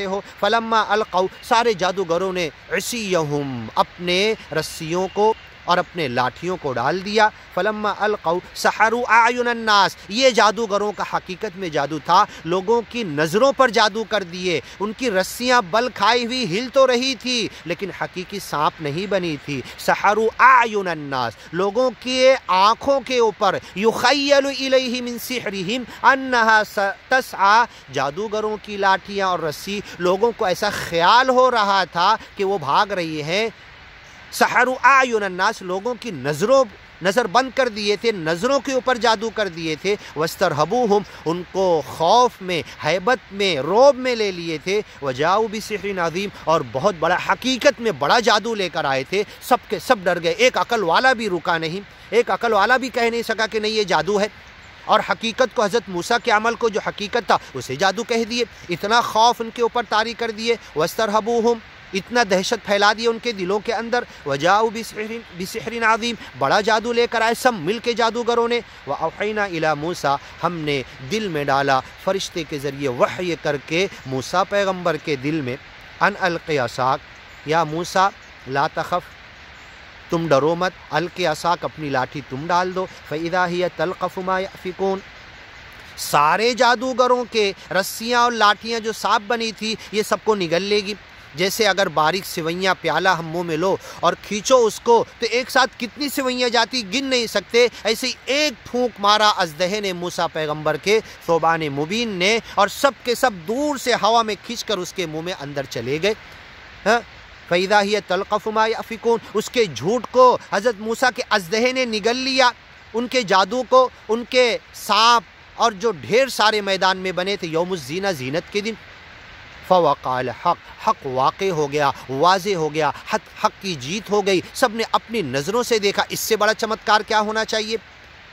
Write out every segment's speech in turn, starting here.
کرتے ہو؟ فلما القوا، سارے جادوگروں نے عصیہم، اپنے رسیوں کو اور اپنے لاٹھیوں کو ڈال دیا۔ فلما القوا سحروا اعین الناس، یہ جادوگروں کا حقیقت میں جادو تھا، لوگوں کی نظروں پر جادو کر دیے۔ ان کی رسیاں بل کھائی ہوئی ہل تو رہی تھی لیکن حقیقی سانپ نہیں بنی تھی۔ سحروا اعین الناس، لوگوں کی آنکھوں کے اوپر، یخیل الیہ من سحرہم انہا تسعی، جادوگروں کی لاٹھیاں اور رسی لوگوں کو ایسا خیال ہو رہا تھا کہ وہ بھاگ رہی ہیں۔ سحروا اعین الناس، لوگوں کی نظر بند کر دیے تھے، نظروں کے اوپر جادو کر دیے تھے۔ واسترہبوہم، ان کو خوف میں، ہیبت میں، رعب میں لے لیے تھے۔ وجاؤوا بسحر عظیم، اور بہت بڑا، حقیقت میں بڑا جادو لے کر آئے تھے۔ سب کے سب ڈر گئے، ایک عقل والا بھی رکا نہیں، ایک عقل والا بھی کہہ نہیں سکا کہ نہیں یہ جادو ہے، اور حقیقت کو، حضرت موسیٰ کے عمل کو جو حقیقت تھا اسے جادو کہہ دیے۔ اتنا خوف ان کے اوپر طاری کر دیے۔ واسترہبوہم، اتنا دہشت پھیلا دی ان کے دلوں کے اندر۔ وجاؤوا بسحر عظیم، بڑا جادو لے کر آئے سب مل کے جادوگروں نے۔ وأوحینا الی موسیٰ، ہم نے دل میں ڈالا فرشتے کے ذریعے وحی کر کے موسیٰ پیغمبر کے دل میں، ان القی عصاک، یا موسیٰ لا تخف، تم ڈرو مت، القی عصاک، اپنی لاٹھی تم ڈال دو، فاذا ہی تلقف ما یأفکون، سارے جادوگروں کے رسیاں اور لاٹھیاں جو سانپ بنی تھی یہ سب کو نگل لے گی۔ جیسے اگر باریک سوئیاں پیالہ ہم منہ میں لو اور کھینچو اس کو تو ایک ساتھ کتنی سوئیاں جاتی گن نہیں سکتے، ایسے ہی ایک پھونک مارا اژدہے نے موسیٰ پیغمبر کے ثعبان مبین نے، اور سب کے سب دور سے ہوا میں کھینچ کر اس کے منہ میں اندر چلے گئے۔ فَإِذَا هِيَ تَلْقَفُ مَا يَأْفِكُونَ، اس کے جھوٹ کو حضرت موسیٰ کے اژدہے نے نگل لیا، ان کے جادو کو، ان کے سانپ اور جو ڈھیر سارے میدان میں بنے تھے یوم الزینہ، زینت کے دن۔ فوقع الحق، حق واقع ہو گیا، واضح ہو گیا، حق کی جیت ہو گئی، سب نے اپنی نظروں سے دیکھا، اس سے بڑا چمتکار کیا ہونا چاہیے؟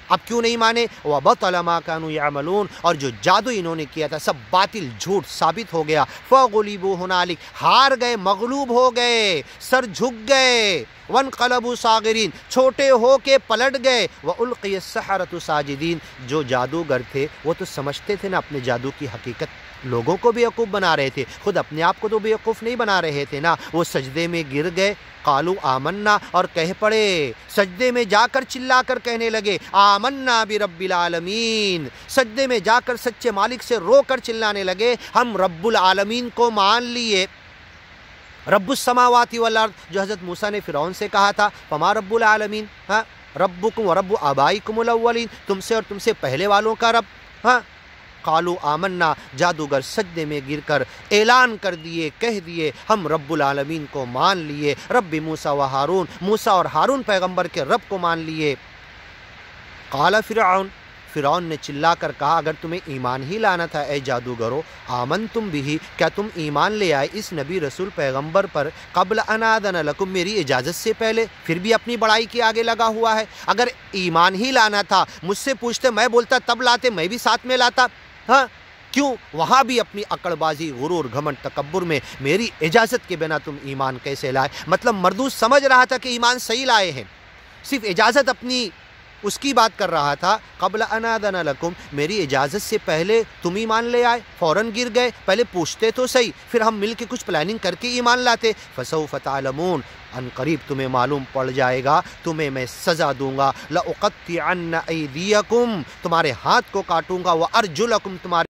اب کیوں نہیں مانے؟ وَبَطَلَ مَا كَانُوا يَعْمَلُونَ، اور جو جادو انہوں نے کیا تھا سب باطل، جھوٹ ثابت ہو گیا۔ فَغُلِبُوا هُنَالِكَ، ہار گئے، مغلوب ہو گئے، سر جھک گئے۔ وَانْقَلَبُوا صَاغِرِينَ، چھوٹے ہو کے پلٹ گئے۔ وَأُلْقِيَ السَّحَرَةُ ساجدین، جو جادوگر تھے وہ تو سمجھتے تھے نا اپنے جادو کی حقیقت، لوگوں کو بیوقوف بنا رہے تھے، خود اپنے آپ کو تو بیوقوف نہیں بنا رہے تھے نا، وہ سجدے میں گر گئے۔ قالوا آمنا، اور کہہ پڑے، سجدے میں جا کر چلا کر کہنے لگے، آمنا برب العالمین، سجدے میں جا کر سچے مالک سے رو کر چلانے لگے، ہم رب العالمین کو مان لیے۔ رب السماوات والارض، جو حضرت موسیٰ نے فرعون سے کہا تھا، فما رب العالمین، ربکم و رب آبائکم الاولین، تم سے اور تم سے پہلے والوں کا رب۔ قالوا آمنا، جادوگر سجدے میں گر کر اعلان کر دیے، کہہ دیے، ہم رب العالمین کو مان لیے، رب موسیٰ و ہارون، موسیٰ اور ہارون پیغمبر کے رب کو مان لیے۔ قال فرعون نے چلا کر کہا، اگر تمہیں ایمان ہی لانا تھا اے جادوگرو، آمنتم بھی، کیا تم ایمان لے آئے اس نبی رسول پیغمبر پر، قبل ان آذن لکم، میری اجازت سے پہلے؟ پھر بھی اپنی بڑائی کے آگے لگا ہوا ہے۔ اگر ایمان ہی لانا تھا مجھ سے پوچھتے، میں بولتا تب لاتے، میں بھی ساتھ میں لاتا۔ کیوں وہاں بھی اپنی عقل بازی، غرور، گھمنڈ، تکبر میں میری اجازت کے بنا تم ایمان کیسے لائے؟ مطلب مردود سمجھ رہا تھا کہ ایمان صحیح لائے ہیں، صرف اجازت اپنی اس کی بات کر رہا تھا۔ قبل ان آذن لکم، میری اجازت سے پہلے تم ایمان لے آئے، فوراً گر گئے، پہلے پوچھتے تو صحیح، پھر ہم مل کے کچھ پلاننگ کر کے ایمان لاتے۔ فسوف تعلمون، ان قریب تمہیں معلوم پڑ جائے گا، تمہیں میں سزا دوں گا۔ لأقطعن ایدیکم، تمہارے ہاتھ کو کاٹوں گا، وارجلکم، تمہارے